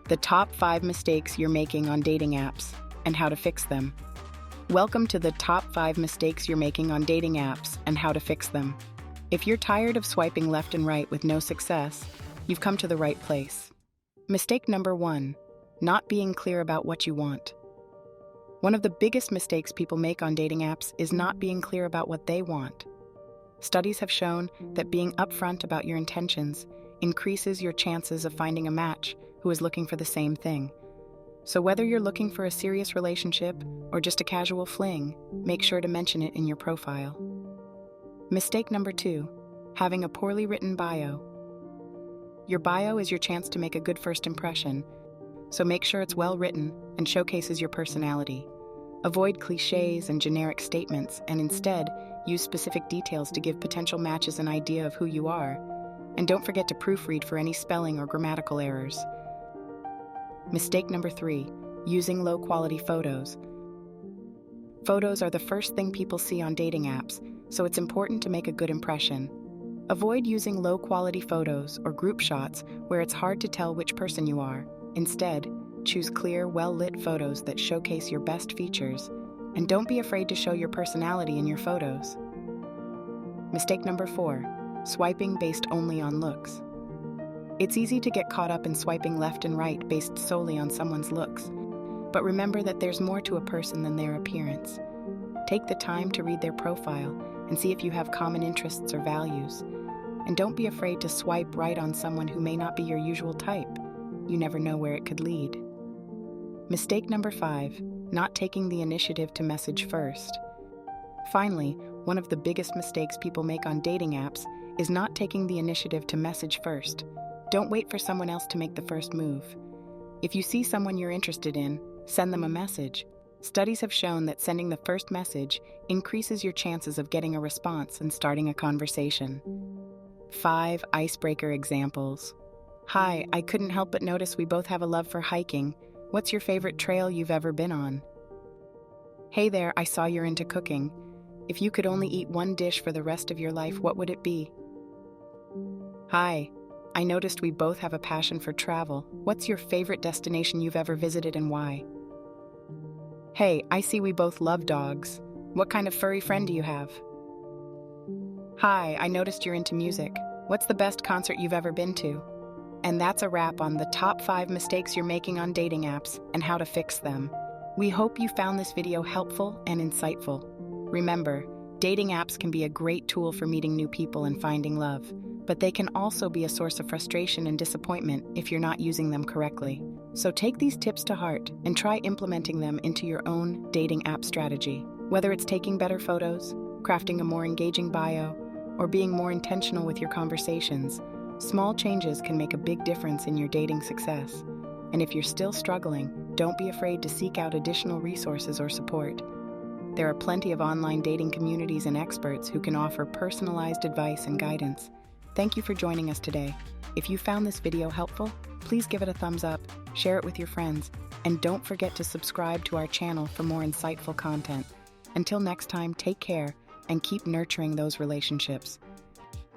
the top 5 mistakes you're making on dating apps and how to fix them. Welcome to the top 5 mistakes you're making on dating apps and how to fix them. If you're tired of swiping left and right with no success, you've come to the right place. Mistake number 1, not being clear about what you want. One of the biggest mistakes people make on dating apps is not being clear about what they want. Studies have shown that being upfront about your intentions increases your chances of finding a match who is looking for the same thing. So whether you're looking for a serious relationship or just a casual fling, make sure to mention it in your profile. Mistake number 2, having a poorly written bio. Your bio is your chance to make a good first impression, so make sure it's well written and showcases your personality. Avoid cliches and generic statements and instead use specific details to give potential matches an idea of who you are. And don't forget to proofread for any spelling or grammatical errors. Mistake number 3, using low-quality photos. Photos are the first thing people see on dating apps, so it's important to make a good impression. Avoid using low-quality photos or group shots where it's hard to tell which person you are. Instead, choose clear, well-lit photos that showcase your best features, and don't be afraid to show your personality in your photos. Mistake number 4, swiping based only on looks. It's easy to get caught up in swiping left and right based solely on someone's looks, but remember that there's more to a person than their appearance. Take the time to read their profile and see if you have common interests or values, and don't be afraid to swipe right on someone who may not be your usual type. You never know where it could lead. Mistake number 5, not taking the initiative to message first. Finally, one of the biggest mistakes people make on dating apps is not taking the initiative to message first. Don't wait for someone else to make the first move. If you see someone you're interested in, send them a message. Studies have shown that sending the first message increases your chances of getting a response and starting a conversation. 5 icebreaker examples. Hi, I couldn't help but notice we both have a love for hiking. What's your favorite trail you've ever been on? Hey there, I saw you're into cooking. If you could only eat one dish for the rest of your life, what would it be? Hi, I noticed we both have a passion for travel. What's your favorite destination you've ever visited and why? Hey, I see we both love dogs. What kind of furry friend do you have? Hi, I noticed you're into music. What's the best concert you've ever been to? And that's a wrap on the top 5 mistakes you're making on dating apps and how to fix them. We hope you found this video helpful and insightful. Remember, dating apps can be a great tool for meeting new people and finding love, but they can also be a source of frustration and disappointment if you're not using them correctly. So take these tips to heart and try implementing them into your own dating app strategy. Whether it's taking better photos, crafting a more engaging bio, or being more intentional with your conversations, small changes can make a big difference in your dating success. And if you're still struggling, don't be afraid to seek out additional resources or support. There are plenty of online dating communities and experts who can offer personalized advice and guidance. Thank you for joining us today. If you found this video helpful, please give it a thumbs up, share it with your friends, and don't forget to subscribe to our channel for more insightful content. Until next time, take care and keep nurturing those relationships.